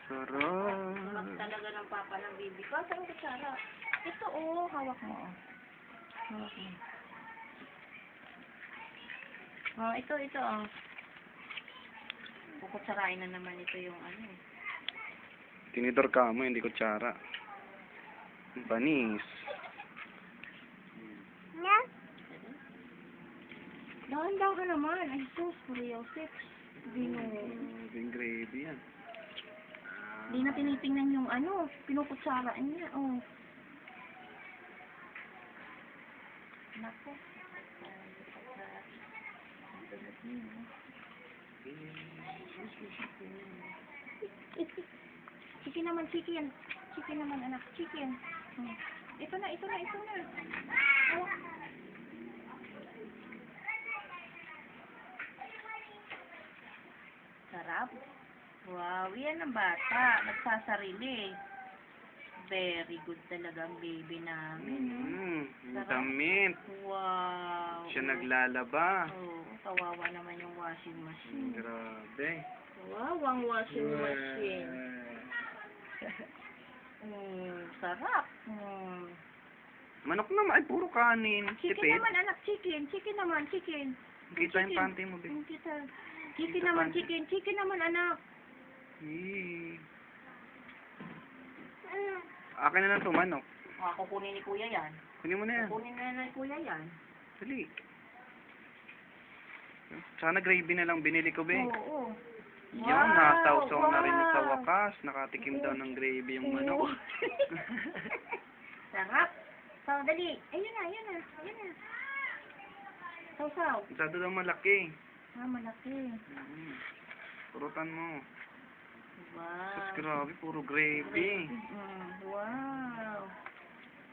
Sarap. Talaga ng papa ng baby ko. Saan ang kutsara? Ito oh, hawak mo oh. Hawak mo. Oh, ito oh. Kukutsarain na naman ito yung ano eh. Tinidor ka mo, hindi kutsara. Ang panis. Dahan-dahan ka naman. Ay, sus, Joseph. Yung gravy yan. Hindi na tinitingnan yung ano, pinukutsaraan niya, oh. Nako. Chicken naman, chicken. Chicken naman, anak. Chicken. Hmm. Ito na. Oh. Sarap. Wow, yan ang bata. Nagsasarili. Very good talaga ang baby namin. Ang damit. Wow. Siya naglalaba. Oh, kawawa naman yung washing machine. Grabe. Wow, ang washing machine. Sarap. Manok naman. Ay, puro kanin. Chicken Tipid. naman, anak. Chicken. Chicken naman, chicken. Kita yung panty mo, babe. Kita. Chicken naman, chicken. Chicken naman, anak. Akin na lang ito, manok. Kukunin ni kuya yan. Kunin mo na yan. Kukunin na ni kuya yan. Dali. Sana gravy na lang binili ko, be. Oo. Yan, nasawsaw na rin sa wakas. Nakatikim daw ng gravy yung manok. Sarap. So, dali. Ayun na. Sausaw. Masyado daw malaki. Malaki. Purutan mo. Wow. Mas grabe, puro gravy. Wow.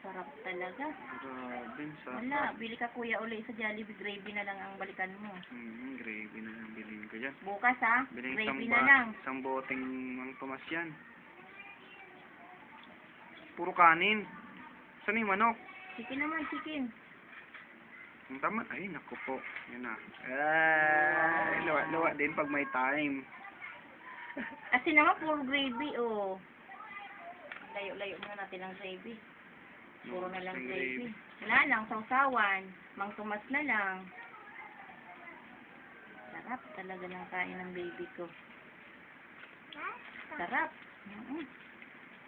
Sarap talaga. Grabe, sarap. Wala, bili ka kuya uli sa Jollibee, gravy na lang ang balikan mo. Gravy na lang bilhin ko dyan. Bukas ha, Bilhin gravy na lang. isang boteng ang tumas yan. Puro kanin. Saan yung manok? Chicken naman, chicken. Ang tama. Ay, naku po. Yan na. Ay, luwa din pag may time. Kasi naman, puro gravy, oh. Layo-layo na natin ang gravy. Puro na lang gravy. Wala lang, sausawan. Mang Tomas na lang. Sarap talaga ng kain ng baby ko. Sarap.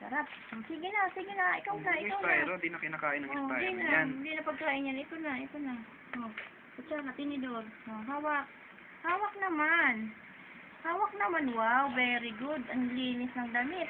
Sarap. Sige na. Ikaw na. Espiro, di na kinakain ng espiro yan. Hindi na pagkain yan. Ito na. Oh, kutsara, tinidor. Oh, hawak. Hawak naman. Wow, very good. Ang linis ng damit.